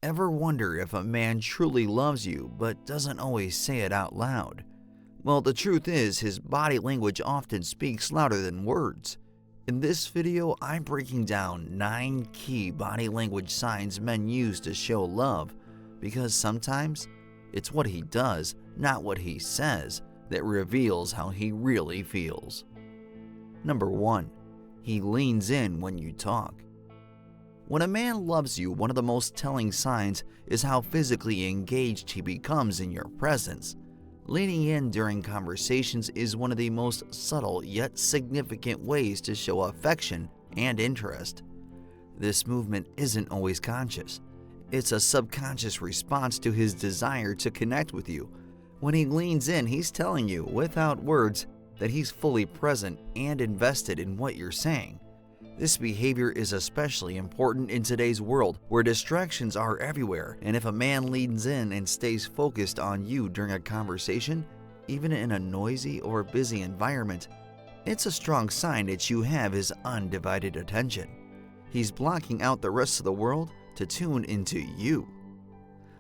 Ever wonder if a man truly loves you but doesn't always say it out loud? Well, the truth is, his body language often speaks louder than words. In this video, I'm breaking down 9 key body language signs men use to show love, because sometimes it's what he does, not what he says, that reveals how he really feels. Number 1. He leans in when you talk. When a man loves you, one of the most telling signs is how physically engaged he becomes in your presence. Leaning in during conversations is one of the most subtle yet significant ways to show affection and interest. This movement isn't always conscious. It's a subconscious response to his desire to connect with you. When he leans in, he's telling you, without words, that he's fully present and invested in what you're saying. This behavior is especially important in today's world, where distractions are everywhere, and if a man leans in and stays focused on you during a conversation, even in a noisy or busy environment, it's a strong sign that you have his undivided attention. He's blocking out the rest of the world to tune into you.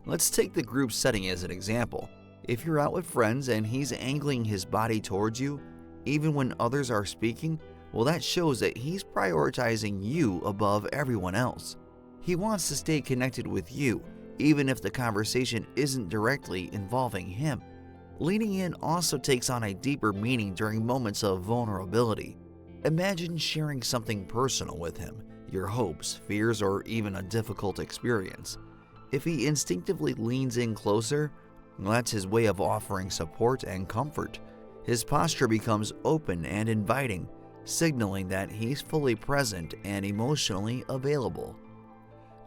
Let's take the group setting as an example. If you're out with friends and he's angling his body towards you, even when others are speaking, well, that shows that he's prioritizing you above everyone else. He wants to stay connected with you, even if the conversation isn't directly involving him. Leaning in also takes on a deeper meaning during moments of vulnerability. Imagine sharing something personal with him, your hopes, fears, or even a difficult experience. If he instinctively leans in closer, well, that's his way of offering support and comfort. His posture becomes open and inviting, signaling that he's fully present and emotionally available.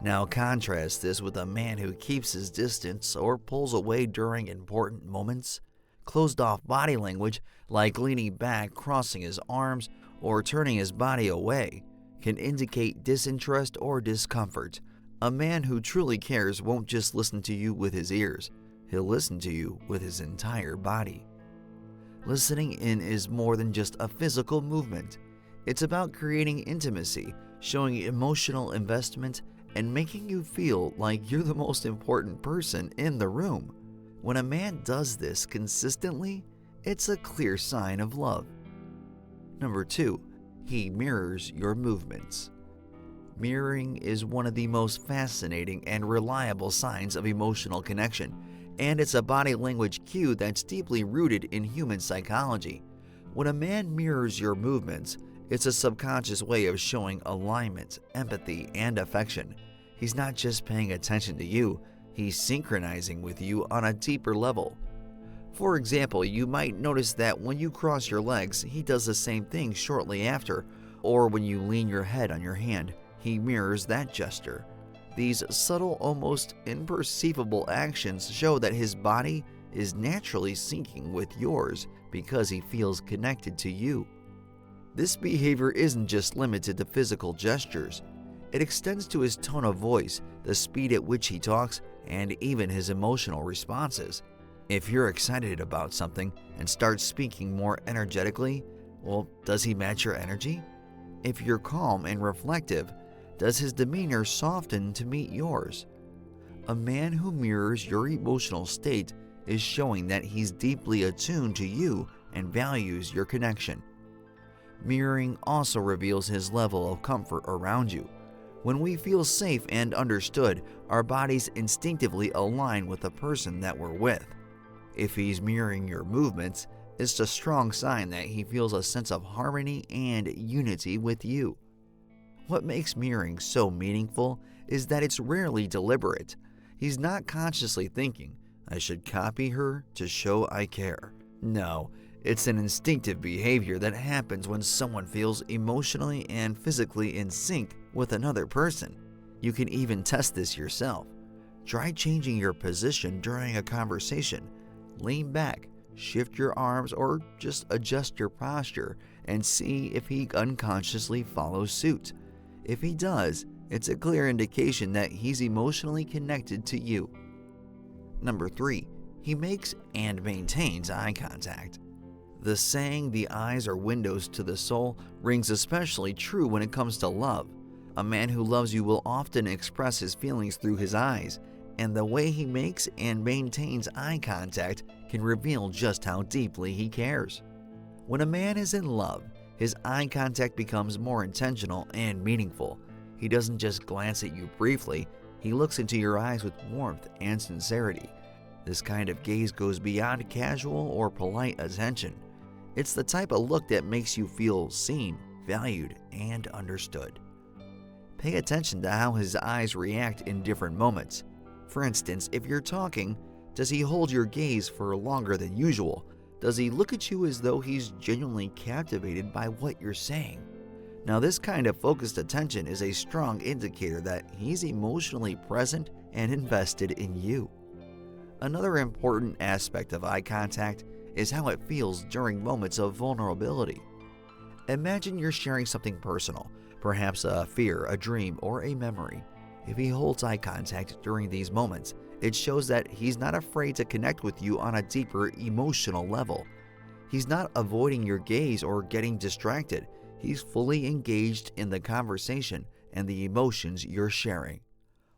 Now contrast this with a man who keeps his distance or pulls away during important moments. Closed-off body language, like leaning back, crossing his arms, or turning his body away, can indicate disinterest or discomfort. A man who truly cares won't just listen to you with his ears, he'll listen to you with his entire body. Listening in is more than just a physical movement. It's about creating intimacy, showing emotional investment, and making you feel like you're the most important person in the room. When a man does this consistently, it's a clear sign of love. Number 2. He mirrors your movements. Mirroring is one of the most fascinating and reliable signs of emotional connection, and it's a body language cue that's deeply rooted in human psychology. When a man mirrors your movements, it's a subconscious way of showing alignment, empathy, and affection. He's not just paying attention to you, he's synchronizing with you on a deeper level. For example, you might notice that when you cross your legs, he does the same thing shortly after, or when you lean your head on your hand, he mirrors that gesture. These subtle, almost imperceivable actions show that his body is naturally syncing with yours because he feels connected to you. This behavior isn't just limited to physical gestures. It extends to his tone of voice, the speed at which he talks, and even his emotional responses. If you're excited about something and start speaking more energetically, well, does he match your energy? If you're calm and reflective, does his demeanor soften to meet yours? A man who mirrors your emotional state is showing that he's deeply attuned to you and values your connection. Mirroring also reveals his level of comfort around you. When we feel safe and understood, our bodies instinctively align with the person that we're with. If he's mirroring your movements, it's a strong sign that he feels a sense of harmony and unity with you. What makes mirroring so meaningful is that it's rarely deliberate. He's not consciously thinking, I should copy her to show I care. No, it's an instinctive behavior that happens when someone feels emotionally and physically in sync with another person. You can even test this yourself. Try changing your position during a conversation. Lean back, shift your arms, or just adjust your posture and see if he unconsciously follows suit. If he does, it's a clear indication that he's emotionally connected to you. Number 3. He makes and maintains eye contact. The saying, "the eyes are windows to the soul," rings especially true when it comes to love. A man who loves you will often express his feelings through his eyes, and the way he makes and maintains eye contact can reveal just how deeply he cares. When a man is in love, his eye contact becomes more intentional and meaningful. He doesn't just glance at you briefly, he looks into your eyes with warmth and sincerity. This kind of gaze goes beyond casual or polite attention. It's the type of look that makes you feel seen, valued, and understood. Pay attention to how his eyes react in different moments. For instance, if you're talking, does he hold your gaze for longer than usual? Does he look at you as though he's genuinely captivated by what you're saying? Now, this kind of focused attention is a strong indicator that he's emotionally present and invested in you. Another important aspect of eye contact is how it feels during moments of vulnerability. Imagine you're sharing something personal, perhaps a fear, a dream, or a memory. If he holds eye contact during these moments, it shows that he's not afraid to connect with you on a deeper emotional level. He's not avoiding your gaze or getting distracted. He's fully engaged in the conversation and the emotions you're sharing.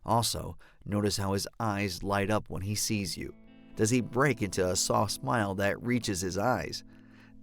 Also, notice how his eyes light up when he sees you. Does he break into a soft smile that reaches his eyes?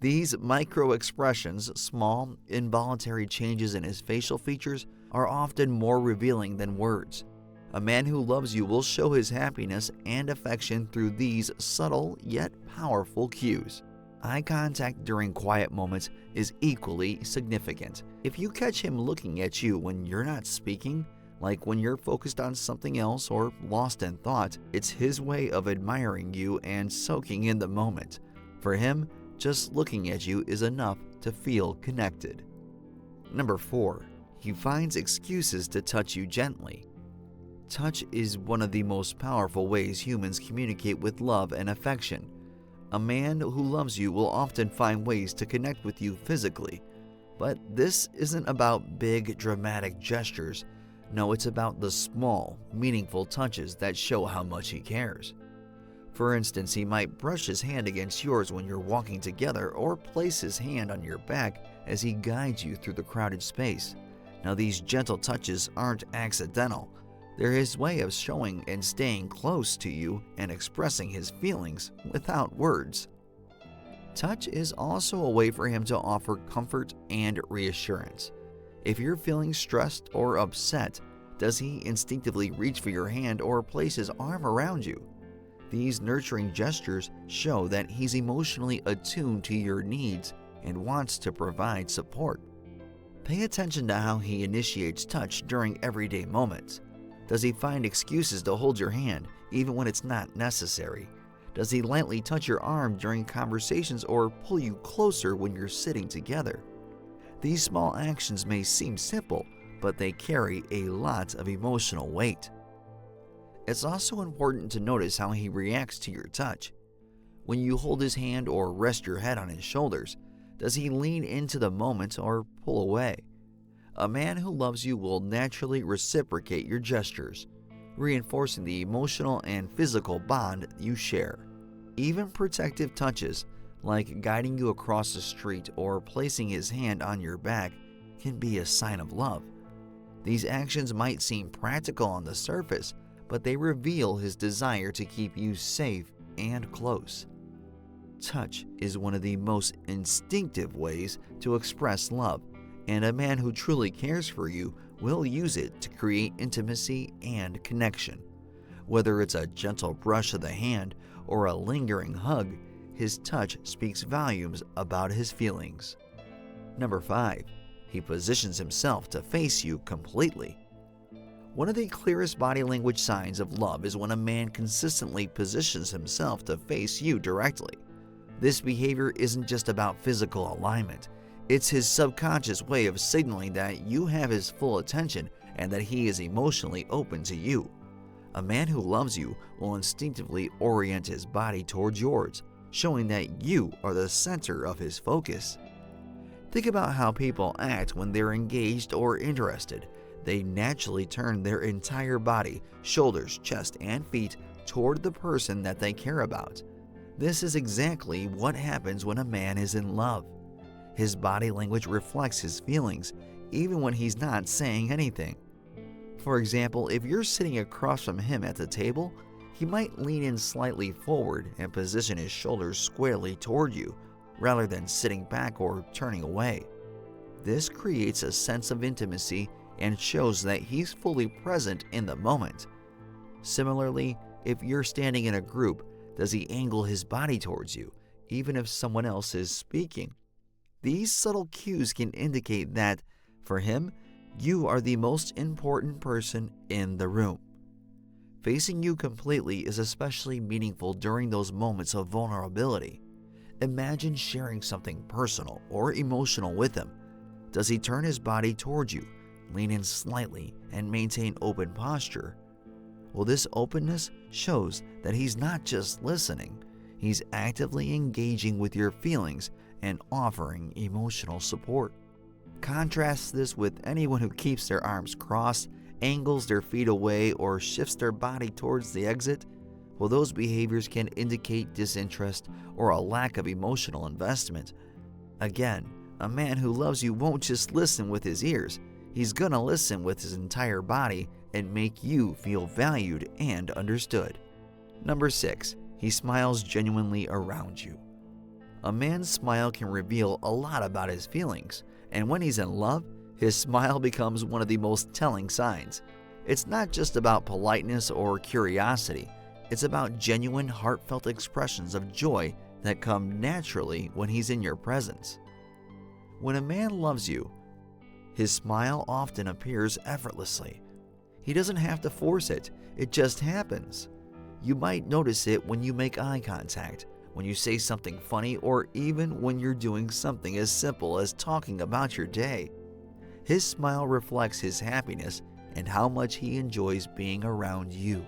These micro expressions, small, involuntary changes in his facial features, are often more revealing than words. A man who loves you will show his happiness and affection through these subtle yet powerful cues. Eye contact during quiet moments is equally significant. If you catch him looking at you when you're not speaking, like when you're focused on something else or lost in thought, it's his way of admiring you and soaking in the moment. For him, just looking at you is enough to feel connected. Number 4. He finds excuses to touch you gently. Touch is one of the most powerful ways humans communicate with love and affection. A man who loves you will often find ways to connect with you physically. But this isn't about big, dramatic gestures. No, it's about the small, meaningful touches that show how much he cares. For instance, he might brush his hand against yours when you're walking together or place his hand on your back as he guides you through the crowded space. Now, these gentle touches aren't accidental. They're his way of showing and staying close to you and expressing his feelings without words. Touch is also a way for him to offer comfort and reassurance. If you're feeling stressed or upset, does he instinctively reach for your hand or place his arm around you? These nurturing gestures show that he's emotionally attuned to your needs and wants to provide support. Pay attention to how he initiates touch during everyday moments. Does he find excuses to hold your hand even when it's not necessary? Does he lightly touch your arm during conversations or pull you closer when you're sitting together? These small actions may seem simple, but they carry a lot of emotional weight. It's also important to notice how he reacts to your touch. When you hold his hand or rest your head on his shoulders, does he lean into the moment or pull away? A man who loves you will naturally reciprocate your gestures, reinforcing the emotional and physical bond you share. Even protective touches, like guiding you across the street or placing his hand on your back, can be a sign of love. These actions might seem practical on the surface, but they reveal his desire to keep you safe and close. Touch is one of the most instinctive ways to express love, and a man who truly cares for you will use it to create intimacy and connection. Whether it's a gentle brush of the hand or a lingering hug, his touch speaks volumes about his feelings. Number 5. He positions himself to face you completely. One of the clearest body language signs of love is when a man consistently positions himself to face you directly. This behavior isn't just about physical alignment. It's his subconscious way of signaling that you have his full attention and that he is emotionally open to you. A man who loves you will instinctively orient his body towards yours, showing that you are the center of his focus. Think about how people act when they're engaged or interested. They naturally turn their entire body, shoulders, chest, and feet toward the person that they care about. This is exactly what happens when a man is in love. His body language reflects his feelings, even when he's not saying anything. For example, if you're sitting across from him at the table, he might lean in slightly forward and position his shoulders squarely toward you, rather than sitting back or turning away. This creates a sense of intimacy and shows that he's fully present in the moment. Similarly, if you're standing in a group, does he angle his body towards you, even if someone else is speaking? These subtle cues can indicate that, for him, you are the most important person in the room. Facing you completely is especially meaningful during those moments of vulnerability. Imagine sharing something personal or emotional with him. Does he turn his body towards you, lean in slightly, and maintain open posture? Well, this openness shows that he's not just listening, he's actively engaging with your feelings and offering emotional support. Contrast this with anyone who keeps their arms crossed, angles their feet away, or shifts their body towards the exit. Well, those behaviors can indicate disinterest or a lack of emotional investment. Again, a man who loves you won't just listen with his ears. He's gonna listen with his entire body and make you feel valued and understood. Number 6. He smiles genuinely around you. A man's smile can reveal a lot about his feelings, and when he's in love, his smile becomes one of the most telling signs. It's not just about politeness or curiosity. It's about genuine, heartfelt expressions of joy that come naturally when he's in your presence. When a man loves you, his smile often appears effortlessly. He doesn't have to force it, it just happens. You might notice it when you make eye contact, when you say something funny, or even when you're doing something as simple as talking about your day. His smile reflects his happiness and how much he enjoys being around you.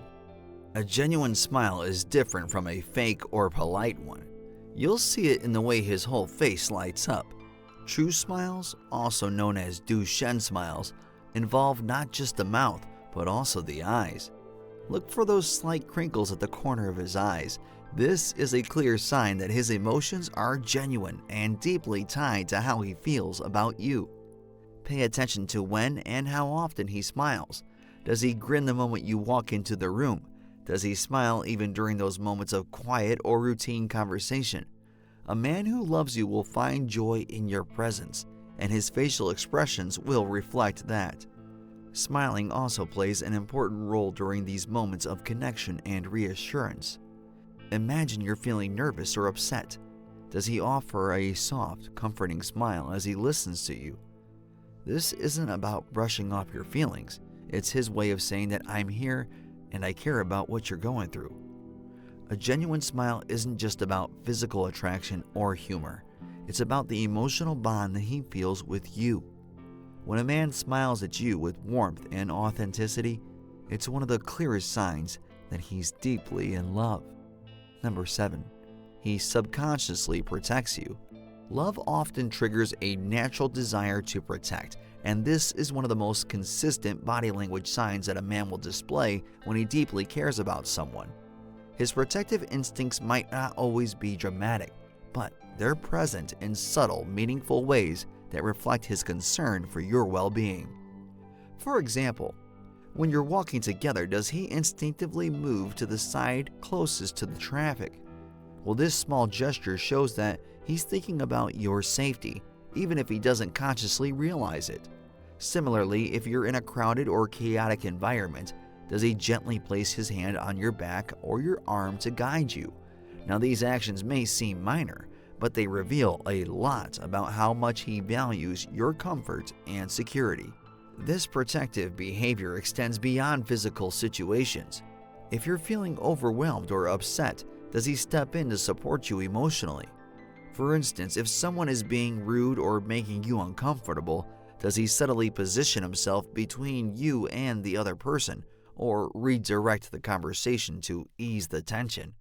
A genuine smile is different from a fake or polite one. You'll see it in the way his whole face lights up. True smiles, also known as Duchenne smiles, involve not just the mouth, but also the eyes. Look for those slight crinkles at the corner of his eyes. This is a clear sign that his emotions are genuine and deeply tied to how he feels about you. Pay attention to when and how often he smiles. Does he grin the moment you walk into the room? Does he smile even during those moments of quiet or routine conversation? A man who loves you will find joy in your presence, and his facial expressions will reflect that. Smiling also plays an important role during these moments of connection and reassurance. Imagine you're feeling nervous or upset. Does he offer a soft, comforting smile as he listens to you? This isn't about brushing off your feelings. It's his way of saying that I'm here and I care about what you're going through. A genuine smile isn't just about physical attraction or humor. It's about the emotional bond that he feels with you. When a man smiles at you with warmth and authenticity, it's one of the clearest signs that he's deeply in love. Number 7. He subconsciously protects you. Love often triggers a natural desire to protect, and this is one of the most consistent body language signs that a man will display when he deeply cares about someone. His protective instincts might not always be dramatic, but they're present in subtle, meaningful ways that reflect his concern for your well-being. For example, when you're walking together, does he instinctively move to the side closest to the traffic? Well, this small gesture shows that he's thinking about your safety, even if he doesn't consciously realize it. Similarly, if you're in a crowded or chaotic environment, does he gently place his hand on your back or your arm to guide you? Now, these actions may seem minor, but they reveal a lot about how much he values your comfort and security. This protective behavior extends beyond physical situations. If you're feeling overwhelmed or upset, does he step in to support you emotionally? For instance, if someone is being rude or making you uncomfortable, does he subtly position himself between you and the other person, or redirect the conversation to ease the tension?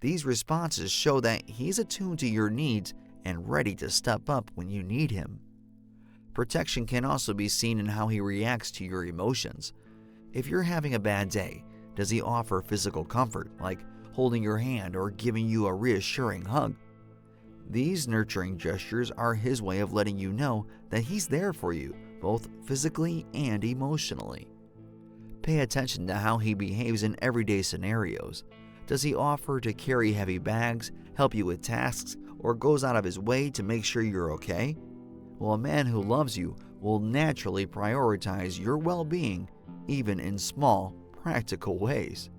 These responses show that he's attuned to your needs and ready to step up when you need him. Protection can also be seen in how he reacts to your emotions. If you're having a bad day, does he offer physical comfort, like holding your hand or giving you a reassuring hug? These nurturing gestures are his way of letting you know that he's there for you, both physically and emotionally. Pay attention to how he behaves in everyday scenarios. Does he offer to carry heavy bags, help you with tasks, or goes out of his way to make sure you're okay? Well, a man who loves you will naturally prioritize your well-being, even in small, practical ways.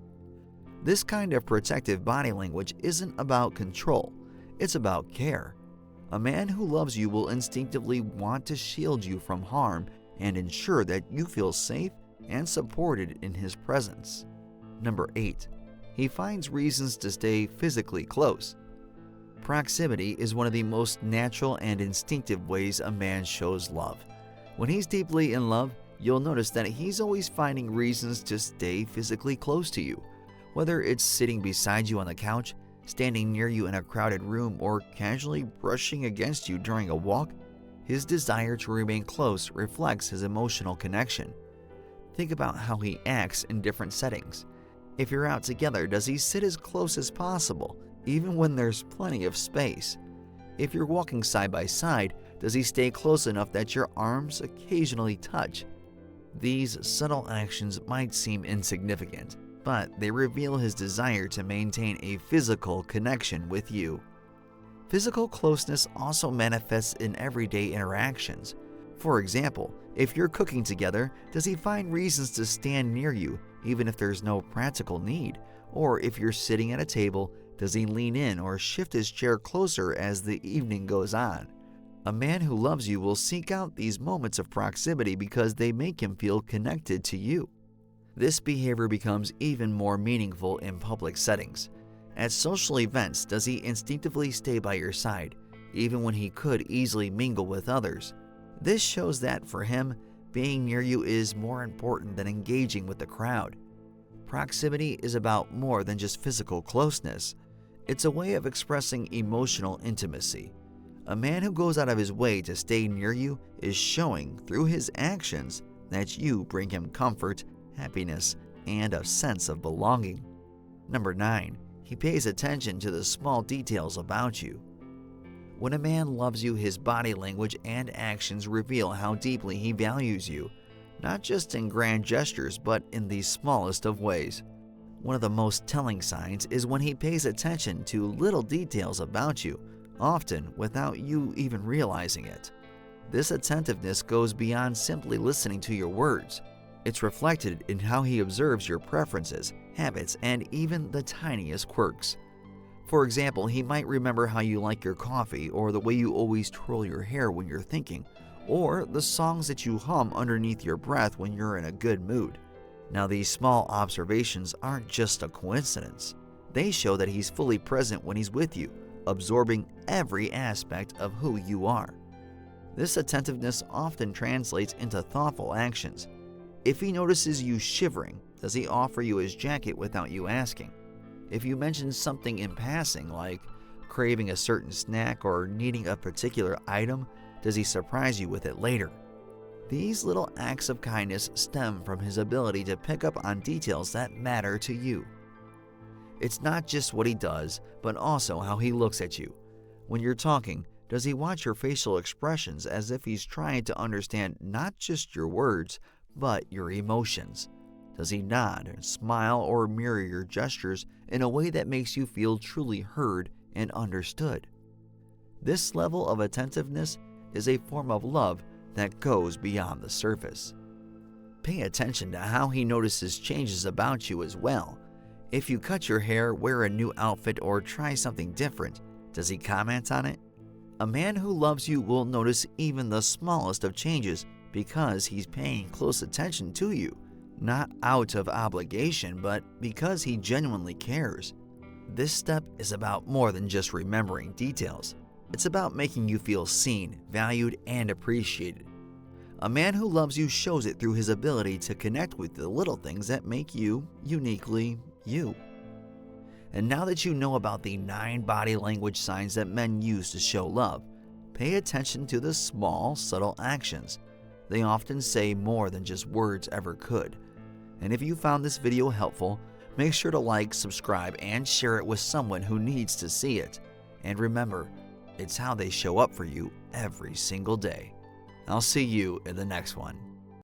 This kind of protective body language isn't about control, it's about care. A man who loves you will instinctively want to shield you from harm and ensure that you feel safe and supported in his presence. Number 8. He finds reasons to stay physically close. Proximity is one of the most natural and instinctive ways a man shows love. When he's deeply in love, you'll notice that he's always finding reasons to stay physically close to you. Whether it's sitting beside you on the couch, standing near you in a crowded room, or casually brushing against you during a walk, his desire to remain close reflects his emotional connection. Think about how he acts in different settings. If you're out together, does he sit as close as possible, even when there's plenty of space? If you're walking side by side, does he stay close enough that your arms occasionally touch? These subtle actions might seem insignificant, but they reveal his desire to maintain a physical connection with you. Physical closeness also manifests in everyday interactions. For example, if you're cooking together, does he find reasons to stand near you, even if there's no practical need? Or if you're sitting at a table, does he lean in or shift his chair closer as the evening goes on? A man who loves you will seek out these moments of proximity because they make him feel connected to you. This behavior becomes even more meaningful in public settings. At social events, does he instinctively stay by your side, even when he could easily mingle with others? This shows that for him, being near you is more important than engaging with the crowd. Proximity is about more than just physical closeness. It's a way of expressing emotional intimacy. A man who goes out of his way to stay near you is showing through his actions that you bring him comfort, happiness, and a sense of belonging. Number 9. He pays attention to the small details about you. When a man loves you, his body language and actions reveal how deeply he values you, not just in grand gestures, but in the smallest of ways. One of the most telling signs is when he pays attention to little details about you, often without you even realizing it. This attentiveness goes beyond simply listening to your words. It's reflected in how he observes your preferences, habits, and even the tiniest quirks. For example, he might remember how you like your coffee, or the way you always twirl your hair when you're thinking, or the songs that you hum underneath your breath when you're in a good mood. Now, these small observations aren't just a coincidence. They show that he's fully present when he's with you, absorbing every aspect of who you are. This attentiveness often translates into thoughtful actions. If he notices you shivering, does he offer you his jacket without you asking? If you mention something in passing, like craving a certain snack or needing a particular item, does he surprise you with it later? These little acts of kindness stem from his ability to pick up on details that matter to you. It's not just what he does, but also how he looks at you. When you're talking, does he watch your facial expressions as if he's trying to understand not just your words, but your emotions? Does he nod and smile or mirror your gestures in a way that makes you feel truly heard and understood? This level of attentiveness is a form of love that goes beyond the surface. Pay attention to how he notices changes about you as well. If you cut your hair, wear a new outfit, or try something different, does he comment on it? A man who loves you will notice even the smallest of changes because he's paying close attention to you, not out of obligation, but because he genuinely cares. This step is about more than just remembering details. It's about making you feel seen, valued, and appreciated. A man who loves you shows it through his ability to connect with the little things that make you uniquely you. And now that you know about the 9 body language signs that men use to show love, pay attention to the small, subtle actions. They often say more than just words ever could. And if you found this video helpful, make sure to like, subscribe, and share it with someone who needs to see it. And remember, it's how they show up for you every single day. I'll see you in the next one.